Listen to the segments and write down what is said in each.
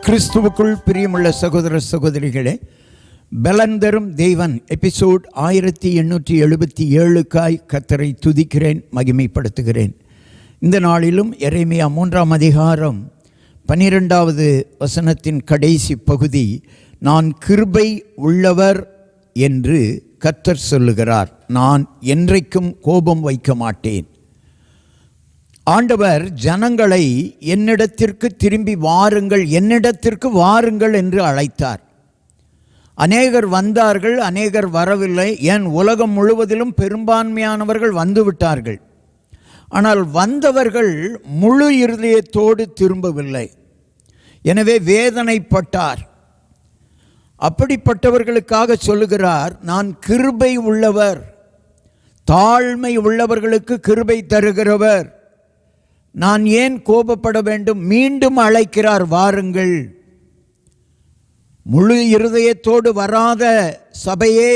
கிறிஸ்துவுக்குள் பிரியமுள்ள சகோதர சகோதரிகளே, பலந்தரும் தேவன் எபிசோட் 1877க்காய் கர்த்தரை துதிக்கிறேன், மகிமைப்படுத்துகிறேன். இந்த நாளிலும் எரேமியா 3ஆம் அதிகாரம் 12வது வசனத்தின் கடைசி பகுதி, நான் கிருபை உள்ளவர் என்று கர்த்தர் சொல்லுகிறார், நான் என்றைக்கும் கோபம் வைக்க மாட்டேன். ஆண்டவர் ஜனங்களை என்னிடத்திற்கு திரும்பி வாருங்கள், என்னிடத்திற்கு வாருங்கள் என்று அழைத்தார். அநேகர் வந்தார்கள், அநேகர் வரவில்லை. ஏன், உலகம் முழுவதிலும் பெரும்பான்மையானவர்கள் வந்துவிட்டார்கள். ஆனால் வந்தவர்கள் முழு இருதயத்தோடு திரும்பவில்லை. எனவே வேதனைப்பட்டார். அப்படிப்பட்டவர்களுக்காக சொல்லுகிறார், நான் கிருபை உள்ளவர், தாழ்மை உள்ளவர்களுக்கு கிருபை தருகிறவர். நான் ஏன் கோபப்பட வேண்டும்? மீண்டும் அழைக்கிறார், வாருங்கள். முழு இருதயத்தோடு வராத சபையே,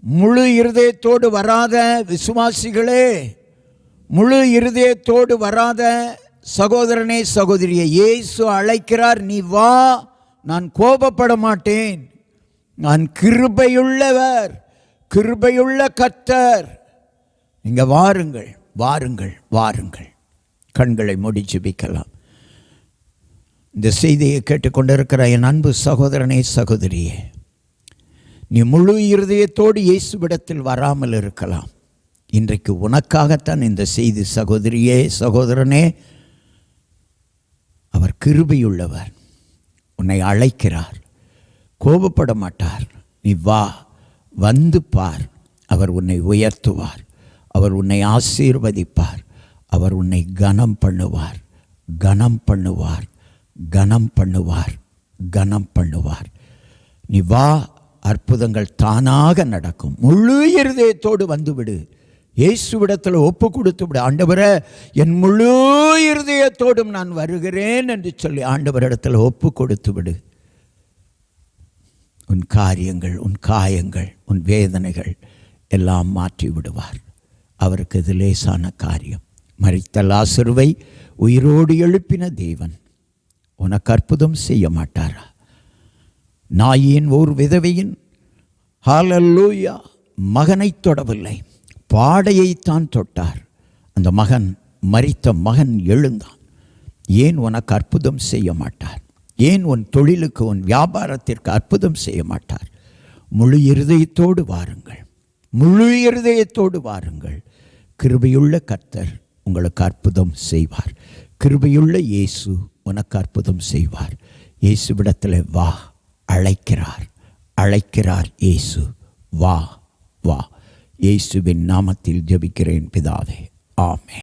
முழு இருதயத்தோடு வராத விசுவாசிகளே, முழு இருதயத்தோடு வராத சகோதரனே சகோதரியே, இயேசு அழைக்கிறார், நீ வா, நான் கோபப்பட மாட்டேன், நான் கிருபையுள்ளவர், கிருபையுள்ள கர்த்தர். நீங்க வாருங்கள், வாருங்கள், வாருங்கள். கண்களை மூடி ஜெபிக்கலாம். இந்த செய்தியை கேட்டுக்கொண்டிருக்கிற என் அன்பு சகோதரனே சகோதரியே, நீ முழு இருதயத்தோடு இயேசுவிடத்தில் வராமல் இருக்கலாம். இன்றைக்கு உனக்காகத்தான் இந்த செய்தி. சகோதரியே சகோதரனே, அவர் கிருபையுள்ளவர், உன்னை அழைக்கிறார், கோபப்பட மாட்டார். நீ வா, வந்து பார். அவர் உன்னை உயர்த்துவார், அவர் உன்னை ஆசீர்வதிப்பார், அவர் உன்னை கனம் பண்ணுவார், கனம் பண்ணுவார், கனம் பண்ணுவார், கனம் பண்ணுவார். நீ வா, அற்புதங்கள் தானாக நடக்கும். முழு இருதயத்தோடு வந்துவிடு, இயேசுவிடத்தில் ஒப்பு கொடுத்து விடு. ஆண்டவரே, என் முழு இருதயத்தோடும் நான் வருகிறேன் என்று சொல்லி ஆண்டவரிடத்தில் ஒப்பு கொடுத்து விடு. உன் காரியங்கள், உன் காயங்கள், உன் வேதனைகள் எல்லாம் மாற்றி விடுவார். அவருக்கு இது லேசான காரியம். மரித்த லாசருவை உயிரோடு எழுப்பின தேவன் உனக்கு அற்புதம் செய்ய மாட்டாரா? நாயின் ஓர் விதவையின் ஹல்லேலூயா மகனை தொடவில்லை, பாடையைத்தான் தொட்டார். அந்த மகன், மரித்த மகன் எழுந்தான். ஏன் உனக்கு அற்புதம் செய்ய மாட்டார்? ஏன் உன் தொழிலுக்கு, உன் வியாபாரத்திற்கு அற்புதம் செய்ய மாட்டார்? முழு இருதயத்தோடு வாருங்கள், முழு இருதயத்தோடு வாருங்கள். கிருபையுள்ள கர்த்தர் உங்களுக்கு அற்புதம் செய்வார். கிருபையுள்ள இயேசு உனக்கு அற்புதம் செய்வார். இயேசுவிடத்தில் வா, அழைக்கிறார், அழைக்கிறார் இயேசு. வா, வா. இயேசுவின் நாமத்தில் ஜெபிக்கிறேன் பிதாவே, ஆமென்.